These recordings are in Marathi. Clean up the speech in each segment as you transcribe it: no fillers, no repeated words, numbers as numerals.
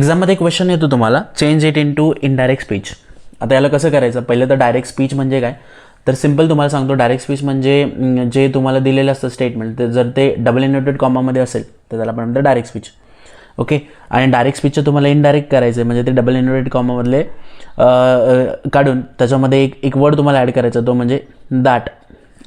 एक्झाममध्ये क्वेश्चन येतो तुम्हाला, change it into indirect speech. आता याला कसं करायचं, पहिलं तर डायरेक्ट स्पीच म्हणजे काय, तर सिम्पल तुम्हाला सांगतो. डायरेक्ट स्पीच म्हणजे जे तुम्हाला दिलेलं असतं स्टेटमेंट, ते जर ते डबल इन्व्हर्टेड कॉमामध्ये असेल तर त्याला आपण म्हणतो डायरेक्ट स्पीच. ओके. आणि डायरेक्ट स्पीचचं तुम्हाला इनडायरेक्ट करायचं आहे, म्हणजे ते डबल इन्व्हर्टेड कॉमामधले काढून त्याच्यामध्ये एक वर्ड तुम्हाला ॲड करायचा, तो म्हणजे दॅट,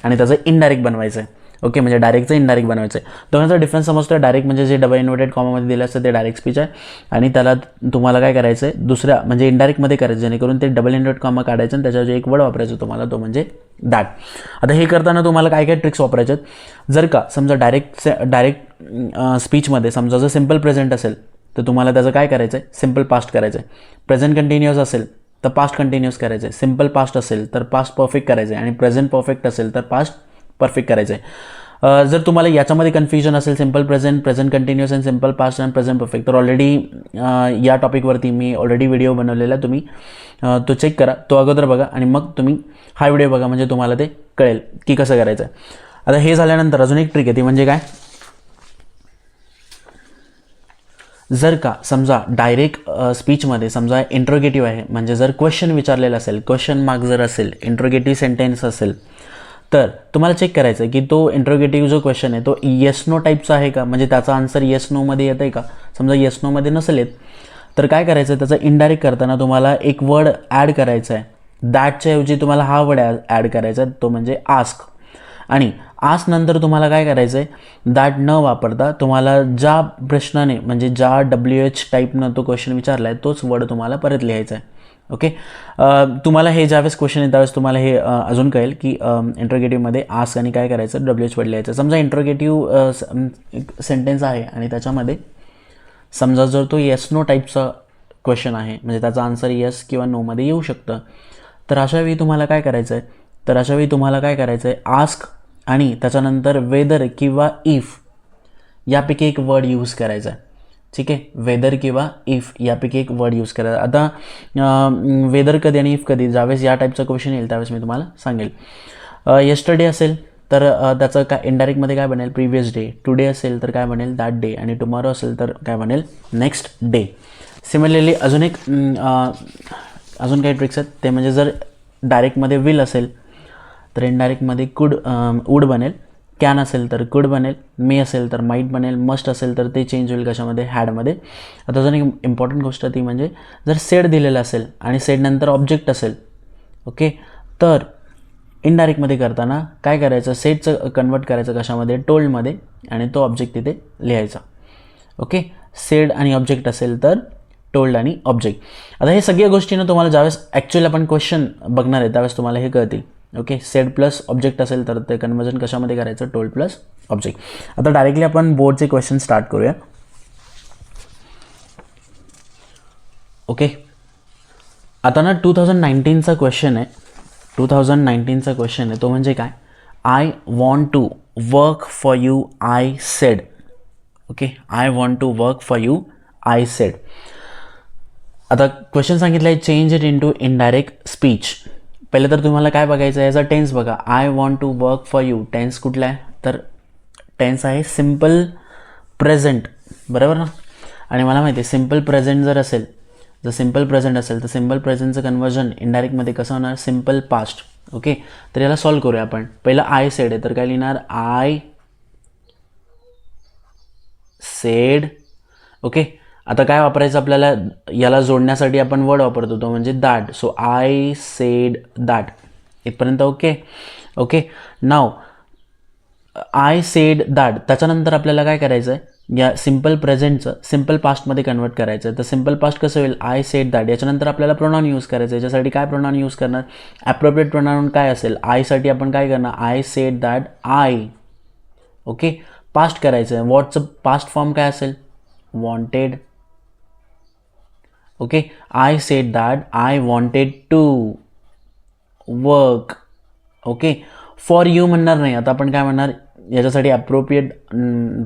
आणि त्याचं इनडायरेक्ट बनवायचं आहे. ओके, म्हणजे डायरेक्टचं इनडायरेक्ट बनवायचं आहे. दोघांचा डिफरन्स समजतो. डायरेक्ट म्हणजे जे डबल इन्व्हर्टेड कॉमामध्ये दिलं असतं ते डायरेक्ट स्पीच आहे, आणि त्याला तुम्हाला काय करायचं आहे, दुसऱ्या म्हणजे इनडायरेक्टमध्ये करायचं, जेणेकरून ते डबल इन्व्हर्टेड कॉमा काढायचं आणि त्याच्यावर जे एक वर्ड वापरायचं तुम्हाला, तो म्हणजे दॅट. आता हे करताना तुम्हाला काय काय ट्रिक्स वापरायचे आहेत. जर का समजा डायरेक्ट स्पीचमध्ये समजा जर सिम्पल प्रेझेंट असेल तर तुम्हाला त्याचं काय करायचं आहे, सिम्पल पास्ट करायचं आहे. प्रेझेंट कंटिन्युअस असेल तर पास्ट कंटिन्युअस करायचं आहे. सिम्पल पास्ट असेल तर पास्ट परफेक्ट करायचं आहे, आणि प्रेझेंट परफेक्ट असेल तर पास्ट परफेक्ट करायचं आहे. जर तुम्हाला याच्यामध्ये कन्फ्युजन असेल, सिम्पल प्रेझेंट, प्रेझेंट कंटिन्युअस आणि सिम्पल पास्ट आणि प्रेझेंट परफेक्ट, तर ऑलरेडी या टॉपिकवरती मी ऑलरेडी व्हिडिओ बनवलेला, तुम्ही तो चेक करा, तो अगोदर बघा, आणि मग तुम्ही हा व्हिडिओ बघा, म्हणजे तुम्हाला ते कळेल की कसं करायचं आहे. आता हे झाल्यानंतर अजून एक ट्रिक आहे, ती म्हणजे काय, जर का समजा डायरेक्ट स्पीचमध्ये समजा इंट्रोगेटिव्ह आहे, म्हणजे जर क्वेश्चन विचारलेला असेल, क्वेश्चन मार्क जर असेल, इंट्रोगेटिव्ह सेंटेन्स असेल, तर तुम्हाला चेक करायचं आहे की तो इंट्रोगेटिव्ह जो क्वेश्चन आहे तो येस नो टाईपचा आहे का, म्हणजे त्याचा आन्सर येस नोमध्ये येतं आहे का. समजा येस नोमध्ये नसेल येत तर काय करायचं आहे, त्याचा इनडायरेक्ट करताना तुम्हाला एक वर्ड ॲड करायचा आहे. दॅटच्या ऐवजी तुम्हाला हा वर्ड ॲड करायचा आहे, तो म्हणजे आस्क. आणि आस्क नंतर तुम्हाला काय करायचं आहे, दॅट न वापरता तुम्हाला ज्या प्रश्नाने म्हणजे ज्या WH टाईपनं तो क्वेश्चन विचारला आहे तोच वर्ड तुम्हाला परत लिहायचा आहे. ओके. तुम्हाला हे ज्यावेळेस क्वेश्चन आहे त्यावेळेस तुम्हाला हे अजून कळेल की इंट्रोगेटिव्हमध्ये आस्क आणि काय करायचं, WH वर्ड लिहायचं. समजा इंट्रोगेटिव्ह सेंटेन्स आहे आणि त्याच्यामध्ये समजा जर तो येस नो टाईपचा क्वेश्चन आहे, म्हणजे त्याचा आन्सर येस किंवा नोमध्ये येऊ शकतं, तर अशावेळी तुम्हाला काय करायचं आहे, आस्क आणि त्याच्यानंतर वेदर किंवा इफ यापैकी एक वर्ड यूज करायचा आहे. ठीक आहे, वेदर किंवा इफ यापैकी एक वर्ड यूज करायचा. आता वेदर कधी आणि इफ कधी, ज्यावेळेस या टाईपचा क्वेश्चन येईल त्यावेळेस मी तुम्हाला सांगेल. येस्टरडे असेल तर त्याचं काय इनडायरेक्टमध्ये काय बनेल, प्रिव्हियस डे. टुडे असेल तर काय बनेल, दॅट डे. आणि टुमॉरो असेल तर काय बनेल, नेक्स्ट डे. सिमिलरली अजून काही ट्रिक्स आहेत, ते म्हणजे जर डायरेक्टमध्ये विल असेल तर इनडायरेक्टमध्ये वुड बनेल. कॅन असेल तर कुड बनेल. मे असेल तर माईट बनेल. मस्ट असेल तर ते चेंज होईल कशामध्ये, हॅडमध्ये. आता अजून एक इम्पॉर्टंट गोष्ट ती म्हणजे जर सेड दिलेलं असेल आणि सेडनंतर ऑब्जेक्ट असेल, ओके, तर इनडायरेक्टमध्ये करताना काय करायचं, सेडचं कन्वर्ट करायचं कशामध्ये, टोल्डमध्ये, आणि तो ऑब्जेक्ट तिथे लिहायचा. ओके, सेड आणि ऑब्जेक्ट असेल तर टोल्ड आणि ऑब्जेक्ट. आता हे सगळ्या गोष्टीनं तुम्हाला ज्यावेळेस ॲक्च्युअली आपण क्वेश्चन बघणार आहे त्यावेळेस तुम्हाला हे कळतील. ओके, सेड प्लस ऑब्जेक्ट असेल तर ते कन्वर्जन कशामध्ये करायचं, टोल्ड प्लस ऑब्जेक्ट. आता डायरेक्टली आपण बोर्डचे क्वेश्चन स्टार्ट करूया. ओके, आता ना 2019चा क्वेश्चन आहे. 2019चा क्वेश्चन आहे तो म्हणजे काय, I want to work for you I said. Okay, I want to work for you I said. आता क्वेश्चन सांगितलं आहे change it into indirect speech. पहिले तर तुम्हाला काय बघायचं आहे, याचा टेन्स बघा. I want to work for you, tense कुठला आहे, तर टेन्स आहे सिम्पल प्रेझेंट, बरोबर ना. आणि मला माहिती आहे सिम्पल प्रेझेंट जर असेल, जर सिम्पल प्रेझेंट असेल तर सिम्पल प्रेझेंटचं कन्वर्जन इनडायरेक्टमध्ये कसं होणार, सिम्पल पास्ट. ओके, तर याला सॉल्व करूया आपण. पहिलं आय सेड आहे तर काय लिहिणार, आय सेड. ओके, आता काय वापरायचं आपल्याला, याला जोडण्यासाठी आपण वर्ड वापरतो तो म्हणजे that. So I said that, इथपर्यंत okay. Okay, now I said that, त्याच्यानंतर आपल्याला काय करायचं आहे, या सिम्पल प्रेझेंटचं सिम्पल पास्टमध्ये कन्वर्ट करायचं आहे. तर सिम्पल पास्ट कसं होईल, आय सेड दॅट. याच्यानंतर आपल्याला प्रोनाउन यूज करायचं आहे. याच्यासाठी काय प्रोनाउन यूज करणार, ॲप्रोप्रिएट प्रोनाउन काय असेल, आयसाठी आपण काय करणार, I said that I. Okay, past करायचं आहे. वॉटचं पास्ट फॉर्म काय असेल, wanted. Okay, I said that I wanted to work. Okay, for you म्हणणार नाही, आता आपण काय म्हणणार, याच्यासाठी ॲप्रोप्रिएट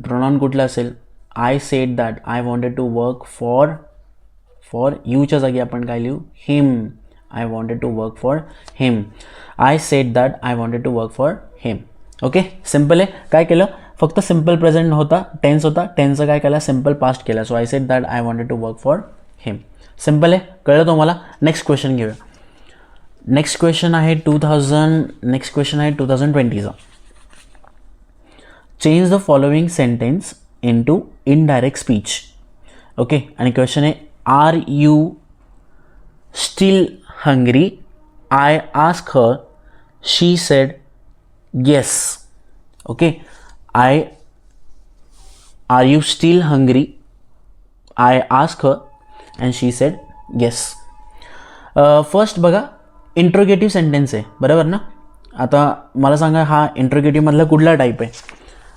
प्रोनाउन कुठलं असेल, I said that I wanted to work for यूच्या जागी आपण काय लिहू, him. I wanted to work for him. I said that I wanted to work for him. Okay, simple आहे. काय केलं, फक्त सिम्पल प्रेझेंट होता, टेन्स होता, टेन्सचं काय केलं, सिम्पल पास्ट केला. So I said that I wanted to work for him. Simple आहे, कळलं तुम्हाला. नेक्स्ट क्वेश्चन घेऊया. नेक्स्ट क्वेश्चन आहे 2020चा. Change the following sentence into indirect speech. Okay, आणि क्वेश्चन आहे are you still hungry? I ask her, she said yes. Okay, are you still hungry? I ask her and she said yes. First बघा, इंट्रोगेटिव्ह सेंटेन्स आहे, बरोबर ना. आता मला सांगा, हा इंट्रोगेटिव्हमधला कुठला टाईप आहे?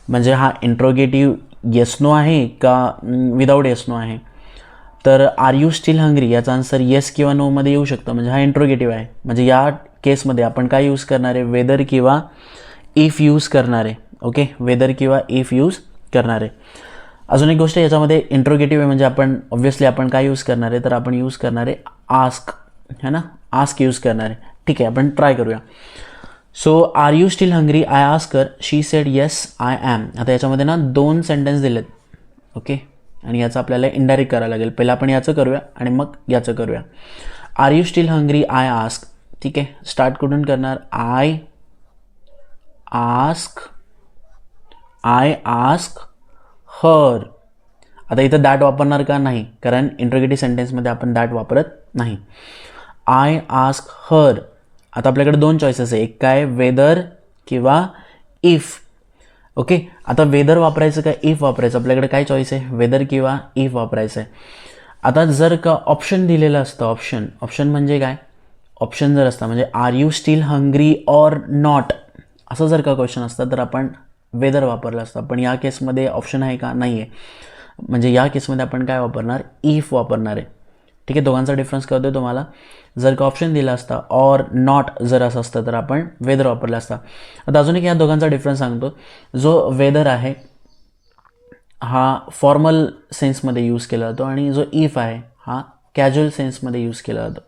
म्हणजे हा इंट्रोगेटिव्ह येस नो आहे का विदाऊट येस नो आहे? तर आर यू स्टील हंग्री याचा आन्सर येस किंवा नोमध्ये येऊ शकतं, म्हणजे हा इंट्रोगेटिव्ह आहे. म्हणजे या केसमध्ये आपण काय यूज करणार आहे? वेदर किंवा इफ यूज करणार आहे. ओके, वेदर किंवा इफ यूज करणार आहे. अजून एक गोष्ट याच्यामध्ये इंट्रोगेटिव्ह आहे म्हणजे आपण ऑब्व्हियसली आपण काय यूज करणार आहे? तर आपण यूज करणार आहे आस्क, है ना, आस्क यूज करणार आहे. ठीक आहे, आपण ट्राय करूया. So are you still hungry? I ask her, she said yes I am. आता याच्यामध्ये ना 2 सेंटेन्स दिलेत. ओके, आणि याचं आपल्याला इनडायरेक्ट करायला लागेल. पहिलं आपण याचं करूया आणि मग याचं करूया. Are you still hungry? I ask. ठीक आहे, स्टार्ट कुठून करणार? I ask her. आता इथं दॅट वापरणार का? नाही, कारण इंट्रोगेटिव्ह सेंटेन्समध्ये आपण दॅट वापरत नाही. I ask her. आता आपल्याकडे 2 चॉईसेस आहे, एक काय वेदर किंवा इफ. ओके, आता वेदर वापरायचं का इफ वापरायचं? आपल्याकडे काय चॉईस आहे? वेदर किंवा इफ वापरायचं आहे. आता जर का ऑप्शन दिलेलं असतं, ऑप्शन म्हणजे काय? ऑप्शन जर असतं म्हणजे are you still hungry or not, असं जर का क्वेश्चन असतं तर आपण वेदर वापरलं असतं. पण या केसमध्ये ऑप्शन आहे का? नाही आहे. म्हणजे या केसमध्ये आपण काय वापरणार? इफ वापरणार आहे. ठीक आहे, दोघांचा डिफरन्स कळतोय तुम्हाला. जर का ऑप्शन दिला असता ऑर नॉट जर असं असतं तर आपण वेदर वापरला असता. आता अजून एक या दोघांचा डिफरन्स सांगतो. जो वेदर आहे हा फॉर्मल सेन्समध्ये यूज केला जातो आणि जो इफ आहे हा कॅज्युअल सेन्समध्ये यूज केला जातो.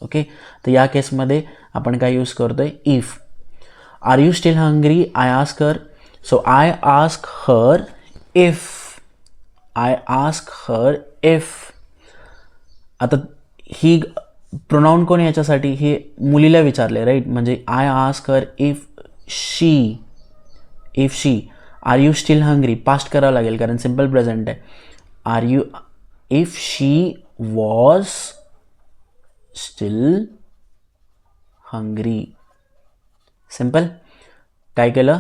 ओके, तर या केसमध्ये आपण काय यूज करतोय? If. Are you still hungry? I ask her. So I ask her if. आता ही प्रोनाऊन कोण याच्यासाठी? हे मुलीला विचारले, राईट. म्हणजे I ask her if she. Are you still hungry? Past करावं लागेल कारण सिम्पल प्रेझेंट आहे. Are you if she was still hungry. Simple. काय केलं?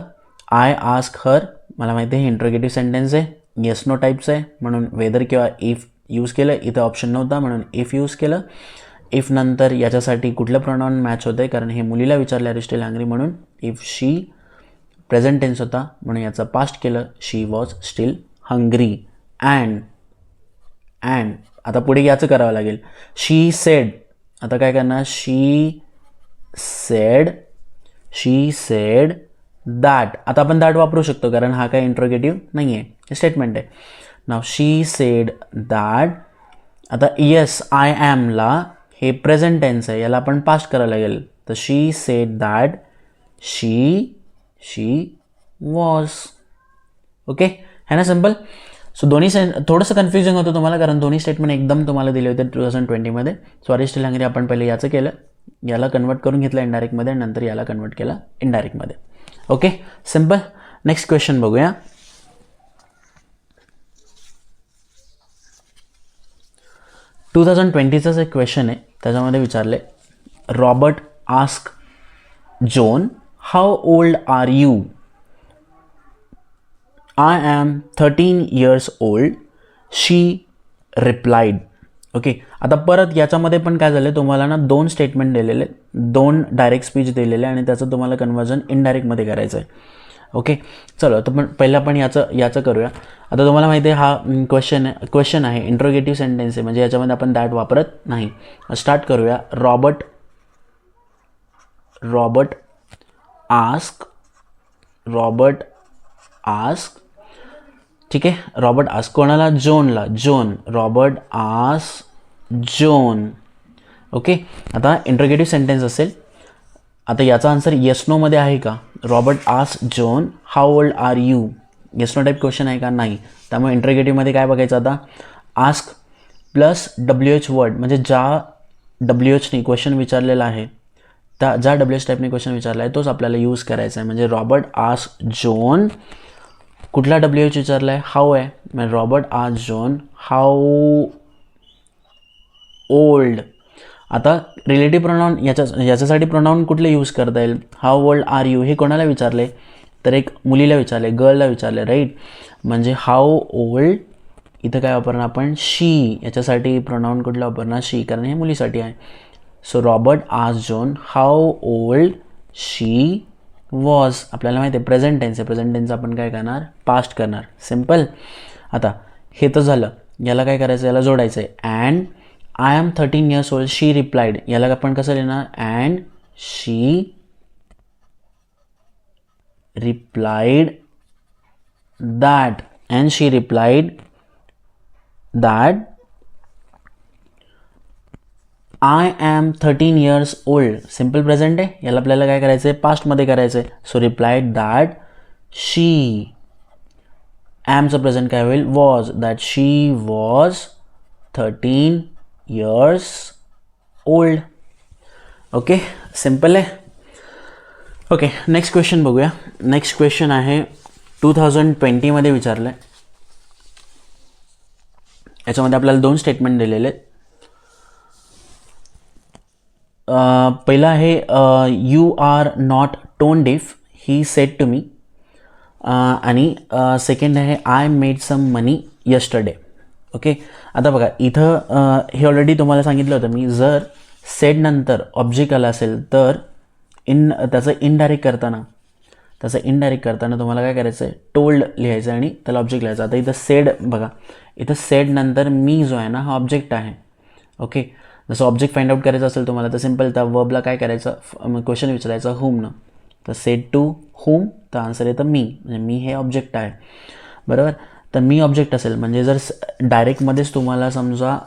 आय आस्क हर, मला माहिती आहे इंट्रोगेटिव्ह सेंटेन्स आहे, येस नो टाईप्स आहे, म्हणून वेदर किंवा इफ यूज केलं. इथं ऑप्शन नव्हता म्हणून इफ यूज केलं. इफ नंतर याच्यासाठी कुठलं प्रोनाऊन मॅच होतं आहे? कारण हे मुलीला विचारलं आहे स्टील हंग्री, म्हणून इफ शी प्रेझेंट टेन्स होता म्हणून याचं पास्ट केलं. शी वॉज स्टील हंग्री. अँड आता पुढे याचं करावं लागेल. शी सेड. आता काय करणार? शी सेड दॅट. आता आपण दॅट वापरू शकतो कारण हा काय इंट्रोगेटिव्ह नाही आहे, हे स्टेटमेंट आहे. Now she said that. आता येस आय ॲमला हे प्रेझेंट टेन्स आहे, याला आपण पास्ट करायला लागेल. तर she said that she was. Okay, है ना सिम्पल. सो दोन्ही थोडंसं कन्फ्युजिंग होतं तुम्हाला कारण दोन्ही स्टेटमेंट एकदम तुम्हाला दिले होते 2020मध्ये. सॉरी स्टील हंग्री आपण पहिले याचं केलं, याला कन्वर्ट करून घेतलं इनडायरेक्टमध्ये आणि नंतर याला कन्वर्ट केलं इनडायरेक्टमध्ये. Okay, simple. नेक्स्ट क्वेश्चन बघूया. 2020चाच एक क्वेश्चन आहे, त्याच्यामध्ये विचारले Robert ask John how old are you? I am 13 years old. She replied. Okay, आता परत याच्यामध्ये पण काय झालं, तुम्हाला ना 2 स्टेटमेंट दिलेले, 2 डायरेक्ट स्पीच दिलेले आणि त्याचं तुम्हाला कन्वर्जन इनडायरेक्टमध्ये करायचं आहे. ओके, चलो तर पण पहिला पण याचं करूया. आता तुम्हाला माहिती आहे हा क्वेश्चन आहे, इंट्रोगेटिव्ह सेंटेन्स आहे, म्हणजे याच्यामध्ये आपण दॅट वापरत नाही. स्टार्ट करूया. Robert ask. ठीक आहे, रॉबर्ट आस्क कोणाला? जॉनला. Robert ask John. ओके, आता इंट्रोगेटिव्ह सेंटेन्स असेल. आता याचा आन्सर येस नोमध्ये आहे का? Robert ask John how old are you? Yes no type question आहे का? नाही. त्यामुळे इंट्रोगेटिव्हमध्ये काय बघायचं आता? आस्क प्लस WH वर्ड, म्हणजे ज्या WHनी क्वेश्चन विचारलेला आहे, त्या ज्या WH टाईपने क्वेश्चन विचारला आहे तोच आपल्याला यूज करायचा आहे. म्हणजे रॉबर्ट आस्क्ड जॉन, कुठला WH विचारला आहे, हाऊ आहे, म्हणजे Robert asked John how old. आता रिलेटिव्ह प्रोनाऊन याच्यासाठी प्रोनाऊन कुठले यूज करता येईल, हाऊ ओल्ड आर यू, हे कोणाला विचारले, तर एक मुलीला विचारले, गर्लला विचारले, राईट. म्हणजे हाऊ ओल्ड, इथं काय वापरणार आपण, शी. याच्यासाठी प्रोनाऊन कुठला वापरणार, शी, कारण हे मुलीसाठी आहे. So Robert asked John how old she was. आपल्याला माहिती आहे प्रेझेंट टेन्स आहे, प्रेझेंट टेन्स आपण काय करणार, पास्ट करणार. सिम्पल. आता हे तर झालं, याला काय करायचं, याला जोडायचं आहे. And I am 13 years old she replied. याला आपण कसं लिहिणार, and she replied that, and she replied that I am 13 years old. Simple present आहे, याला आपल्याला काय करायचं आहे, पास्टमध्ये करायचं आहे. सो रिप्लाइड दॅट शी, ॲमचं प्रेझेंट काय होईल, was, that she was 13 years old. Okay, simple आहे. ओके, नेक्स्ट क्वेश्चन बघूया. नेक्स्ट क्वेश्चन आहे 2020 विचारलं आहे. याच्यामध्ये आपल्याला 2 स्टेटमेंट दिलेले आहेत. पहिलं आहे यू आर नॉट टोन डेफ, ही सेड टू मी. आणि सेकंड आहे I made some money yesterday. Okay, आता बघा इथं हे ऑलरेडी तुम्हाला सांगितलं होतं मी, जर सेड नंतर ऑब्जेक्ट आला असेल तर त्याचं इनडायरेक्ट करताना तुम्हाला काय करायचं आहे, टोल्ड लिहायचं आणि त्याला ऑब्जेक्ट लिहायचं. आता इथं सेड बघा, इथं सेड नंतर मी जो आहे ना हा ऑब्जेक्ट आहे. ओके, जसं ऑब्जेक्ट फाइंड आउट करायचं असेल तुम्हाला तर सिम्पल त्या वर्बला काय करायचं, क्वेश्चन विचारायचं हुमनं. तर सेड टू हुम, तर आन्सर येतं मी, म्हणजे मी हे ऑब्जेक्ट आहे. बरोबर. तर मी ऑब्जेक्ट असेल म्हणजे जर डायरेक्टमध्येच तुम्हाला समजा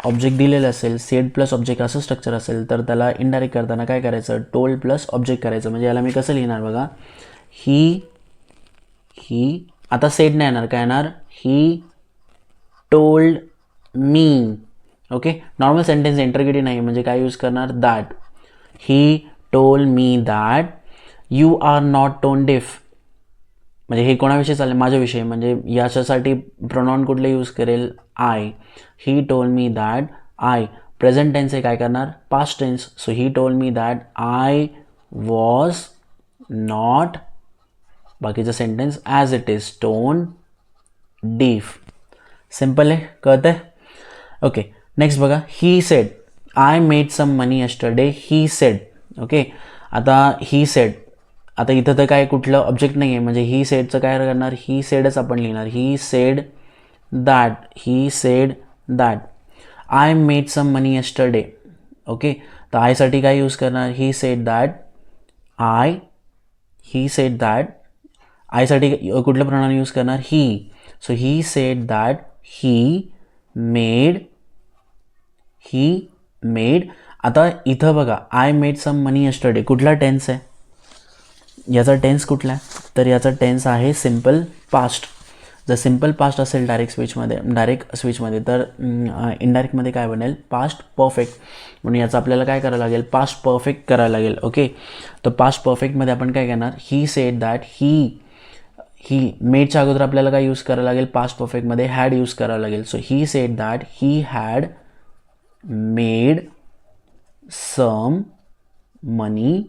ऑब्जेक्ट दिलेलं असेल, सेड प्लस ऑब्जेक्ट असं स्ट्रक्चर असेल तर त्याला इनडायरेक्ट करताना काय करायचं, टोल्ड प्लस ऑब्जेक्ट करायचं. म्हणजे याला मी कसं लिहिणार बघा, ही आता सेड नाही येणार, काय येणार, he told me. Okay, normal sentence interrogative नाही म्हणजे काय यूज करणार, that. He told me that you are not tone deaf. म्हणजे हे कोणाविषयी चालेल, माझ्याविषयी. म्हणजे याच्यासाठी प्रोनाऊन कुठले यूज करेल, I. He told me that I. Present tense आहे, काय करणार, past tense. So he told me that I was not, बाकीचं sentence as it is, tone deaf. Simple आहे, कळतं आहे. ओके, नेक्स्ट बघा, he said I made some money yesterday, he said. Okay, आता ही सेड, आता इथं तर काय कुठलं ऑब्जेक्ट नाही आहे म्हणजे ही सेडचं काय करणार, ही सेडच आपण लिहिणार. He said that I made some money yesterday. Okay, तर आयसाठी काय यूज करणार, ही सेड दॅट आयसाठी कुठलं प्रोनाउन यूज करणार, he. So he said that he made. आता इथं बघा, I made some money yesterday, कुठला टेन्स आहे, याचा टेन्स कुठला आहे, तर याचा टेन्स आहे सिम्पल पास्ट. जर सिम्पल पास्ट असेल डायरेक्ट स्विचमध्ये तर इनडायरेक्टमध्ये काय बनेल, पास्ट परफेक्ट. म्हणून याचं आपल्याला काय करावं लागेल, पास्ट परफेक्ट करायला लागेल. ओके, तर पास्ट परफेक्टमध्ये आपण काय करणार, ही सेड दॅट ही मेडच्या अगोदर आपल्याला काय यूज करावं लागेल, पास्ट परफेक्टमध्ये हॅड यूज करावं लागेल. So he said that he had made some money.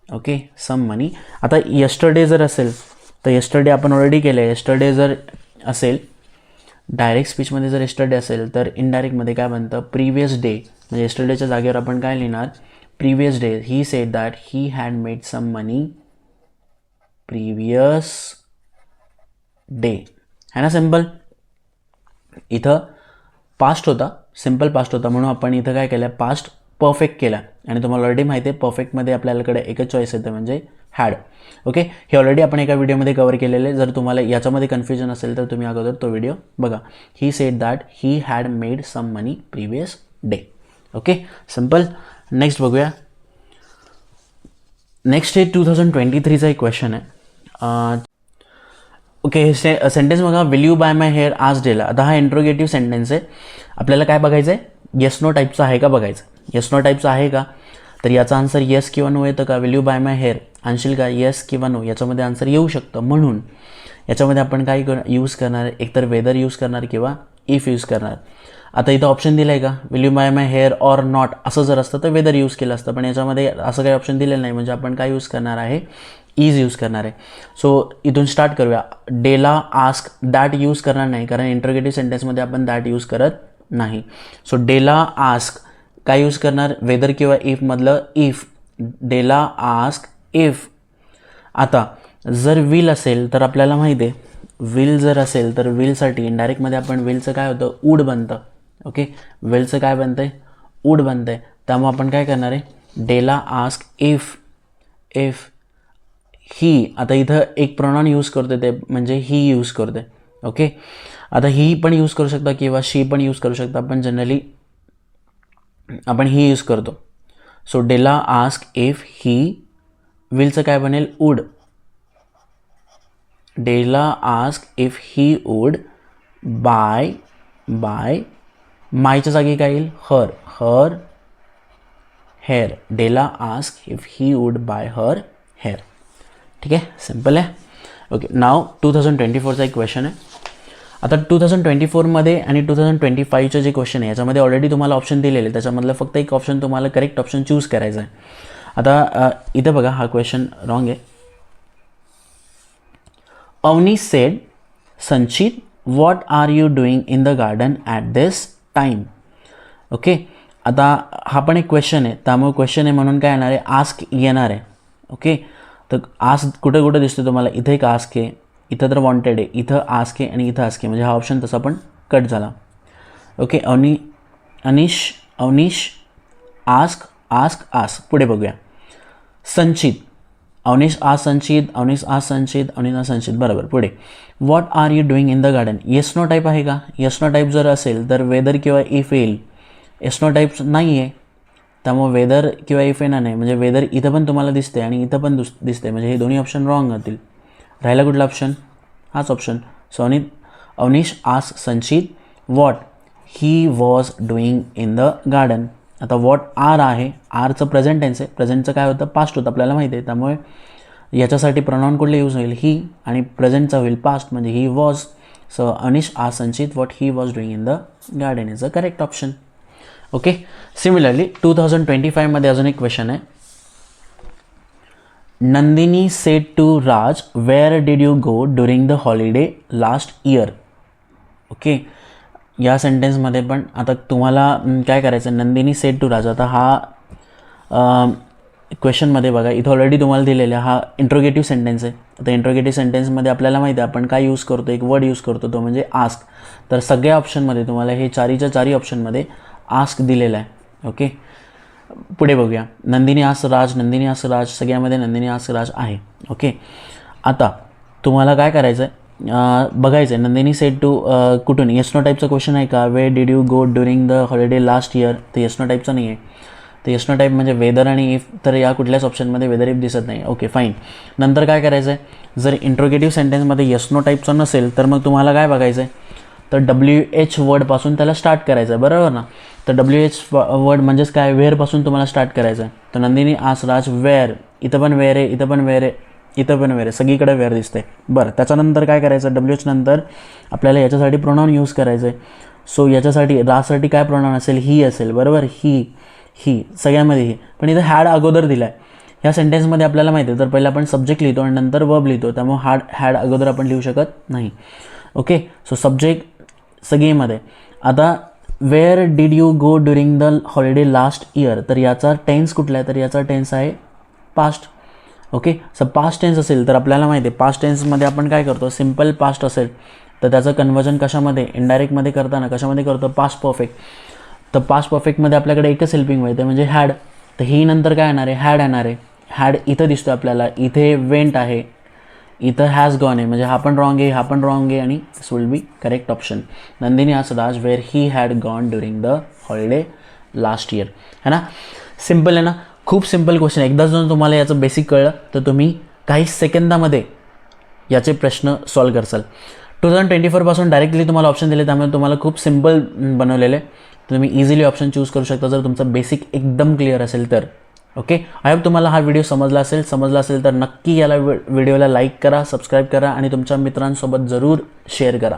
Okay, some money. आता यस्टरडे जर असेल तर यस्टरडे आपण ऑलरेडी केलं आहे. यस्टरडे जर असेल डायरेक्ट स्पीचमध्ये, जर यस्टरडे असेल तर इनडायरेक्टमध्ये काय बनतं, प्रिव्हियस डे. म्हणजे यस्टरडेच्या जागेवर आपण काय लिहिणार, previous day. He said that he had made some money previous day. है ना, सिम्पल. इथं पास्ट होता, सिम्पल पास्ट होता म्हणून आपण इथं काय केलं, पास्ट परफेक्ट केला. आणि तुम्हाला ऑलरेडी माहिती आहे परफेक्टमध्ये आपल्याकडे एकच चॉईस येतं म्हणजे हॅड. ओके, हे ऑलरेडी आपण एका व्हिडिओमध्ये कव्हर केलेले. जर तुम्हाला याच्यामध्ये कन्फ्युजन असेल तर तुम्ही अगोदर तो व्हिडिओ बघा. He said that he had made some money previous day. Okay, simple. Next बघूया. नेक्स्ट हे 2023चा एक क्वेश्चन आहे. ओके, हे सेंटेन्स बघा, will you buy my hair आज डेला. आता हा इंट्रोगेटिव्ह सेंटेन्स आहे. आपल्याला काय बघायचं आहे, येस नो टाईपचा आहे का बघायचं. येस नो टाईपचा आहे का, तर याचा आन्सर येस किंवा नो येतं का. Will you buy my hair आणशील का, येस किंवा नो, याच्यामध्ये आन्सर येऊ शकतं. म्हणून याच्यामध्ये आपण काय यूज करणार, एकतर वेदर यूज करणार किंवा इफ यूज करणार. आता इथं ऑप्शन दिलं आहे का, will you buy my hair or not, असं जर असतं तर वेदर यूज केलं असतं. पण याच्यामध्ये असं काही ऑप्शन दिलेलं नाही, म्हणजे आपण काय यूज करणार आहे, इज यूज करणार आहे. सो इथून स्टार्ट करूया. डेला आस्क दॅट यूज करणार नाही, कारण इंटरोगेटिव्ह सेंटेन्समध्ये आपण दॅट यूज करत नाही. सो डेला आस्क काय यूज करणार, वेदर किंवा इफमधलं इफ. डेला आस्क इफ. आता जर विल असेल तर आपल्याला माहिती आहे, विल जर असेल तर विलसाठी इनडायरेक्टमध्ये आपण विलचं काय होतं, वूड बनतं. ओके, विलचं काय बनतं आहे, वूड बनतं आहे. त्यामुळे आपण काय करणार आहे, डेला आस्क इफ ही. आता इथं एक प्रोनाउन यूज करते ते म्हणजे ही यूज करते. ओके, आता ही पण यूज करू शकता किंवा शी पण यूज करू शकता, पण जनरली आपण ही यूज करतो. So Della ask if he. विलचं काय बनेल, would. Della ask if he would buy मायच्या जागी काय येईल, her hair. Della ask if he would buy her hair. ठीक आहे, सिम्पल आहे. ओके, नाव 2024चा एक क्वेश्चन आहे. आता 2024मध्ये आणि 2025चे जे क्वेश्चन आहे याच्यामध्ये ऑलरेडी तुम्हाला ऑप्शन दिलेले, त्याच्यामधलं फक्त एक ऑप्शन तुम्हाला करेक्ट ऑप्शन चूज करायचा आहे. आता इथं बघा, हा क्वेश्चन रॉंग आहे. Avani said, Sanchit what are you doing in the garden at this time. Okay, आता हा पण एक क्वेश्चन आहे, त्यामुळे क्वेश्चन आहे म्हणून काय येणार आहे, आस्क येणार आहे. ओके, तर आस्क कुठे कुठे दिसतो तुम्हाला, इथे एक आस्क आहे, इथं तर वॉन्टेड आहे, इथं आस्क आहे आणि इथं आस्क आहे, म्हणजे हा ऑप्शन तसा पण कट झाला. Okay, Avnish ask. पुढे बघूया. संचित, अवनीश आज संचित, बरोबर. पुढे what are you doing in the garden. Yes no type आहे का, येस नो टाईप जर असेल तर वेदर किंवा इफ येईल. येस नो टाईप नाही आहे, त्यामुळे वेदर किंवा इफ येणार नाही, म्हणजे वेदर इथं पण तुम्हाला दिसते आणि इथं पण दिसते, म्हणजे हे दोन्ही ऑप्शन रॉंग होतील. राहिला कुठला ऑप्शन, हाच option. So Avneesh ask Sanchit what he was doing in the garden. आता व्हॉट आर आहे, आरचं प्रेझेंट टेन्स आहे, प्रेझेंटचं काय होतं, पास्ट होतं आपल्याला माहिती आहे. त्यामुळे याच्यासाठी प्रोनाउन कुठले यूज होईल, ही, आणि प्रेझेंटचा होईल पास्ट म्हणजे he was. So Avneesh ask Sanchit what he was doing in the garden is a correct option. Okay, similarly 2025मध्ये अजून एक क्वेश्चन आहे. Nandini said to Raj where did you go during the holiday last year. Okay, या सेंटेन्समध्ये पण आता तुम्हाला काय करायचं, नंदिनी सेड टू राज. आता हा क्वेश्चनमध्ये बघा, इथं ऑलरेडी तुम्हाला दिलेला हा इंट्रोगेटिव्ह सेंटेन्स आहे. आता इंट्रोगेटिव्ह सेंटेन्समध्ये आपल्याला माहिती आहे आपण काय यूज करतो, एक वर्ड यूज करतो, तो म्हणजे आस्क. तर सगळ्या ऑप्शनमध्ये तुम्हाला हे चारी ऑप्शनमध्ये आस्क दिलेला आहे. ओके, पुढे बघूया. नंदिनी आस्क राज, सगळ्यामध्ये नंदिनी आस्क राज आहे. ओके, आता तुम्हाला काय करायचं आहे, बघायचं आहे नंदिनी सेड टू कुठून, येस नो टाईपचा क्वेश्चन आहे का, where did you go during the holiday last year, तर येस नो टाईपचा नाही आहे. तर येस नो टाईप म्हणजे वेदर आणि इफ, तर या कुठल्याच ऑप्शनमध्ये वेदर इफ दिसत नाही. Okay, fine. नंतर काय करायचं आहे, जर इंट्रोगेटिव्ह सेंटेन्समध्ये येस नो टाईपचं नसेल तर मग तुम्हाला काय बघायचं आहे, तर WH वर्डपासून त्याला स्टार्ट करायचं आहे, बरोबर ना. तर WH वर्ड म्हणजेच काय, वेअरपासून तुम्हाला स्टार्ट करायचं आहे. तर नंदिनी आस्क राज वेअर, इथं पण वेअर आहे, इथं पण वेअर आहे, इथं पण वेअर आहे, सगळीकडे वेअर दिसते. बरं, त्याच्यानंतर काय करायचं, WH नंतर आपल्याला याच्यासाठी प्रोनाउन यूज करायचं आहे. सो याच्यासाठी राजसाठी काय प्रोनाउन असेल, ही असेल, बरोबर. ही सगळ्यामध्ये ही, पण इथं हॅड अगोदर दिला आहे. ह्या सेंटेन्समध्ये आपल्याला माहिती आहे, तर पहिला आपण सब्जेक्ट लिहितो आणि नंतर वर्ब लिहितो, त्यामुळे हॅड अगोदर आपण लिहू शकत नाही. ओके, सो सब्जेक्ट सगळीमध्ये. आता where did you go during the holiday last year, तर याचा टेन्स कुठला आहे, तर याचा टेन्स आहे past. Okay, so past tense असेल तर आपल्याला माहिती आहे पास्ट टेन्समध्ये आपण काय करतो, सिम्पल पास्ट असेल तर त्याचं कन्वर्जन कशामध्ये, इनडायरेक्टमध्ये करताना कशामध्ये करतो, पास्ट परफेक्ट. तर पास्ट परफेक्टमध्ये आपल्याकडे एकच हेल्पिंग मिळते म्हणजे हॅड. तर ही नंतर काय येणार आहे, हॅड येणार आहे. हॅड इथं दिसतो आपल्याला, इथे वेंट आहे, इथं हॅज गॉन आहे, म्हणजे हा पण रॉंग आहे, हा पण रॉंग आहे, आणि this will be correct option. Nandini asked Raj where he had gone during the holiday last year. है ना, सिम्पल आहे ना, खूप सिम्पल क्वेश्चन आहे. एकदा जर तुम्हाला याचं बेसिक कळलं तर तुम्ही काही सेकंदामध्ये याचे प्रश्न सॉल्व करसाल. 2024 डायरेक्टली तुम्हाला ऑप्शन दिले, त्यामुळे तुम्हाला खूप सिम्पल बनवलेले. तुम्ही इझिली ऑप्शन चूज करू शकता जर तुमचं बेसिक एकदम क्लिअर असेल तर. ओके, आय होप तुम्हाला हा व्हिडिओ समजला असेल तर नक्की याला व्हिडिओला लाईक करा, सबस्क्राईब करा आणि तुमच्या मित्रांसोबत जरूर शेअर करा.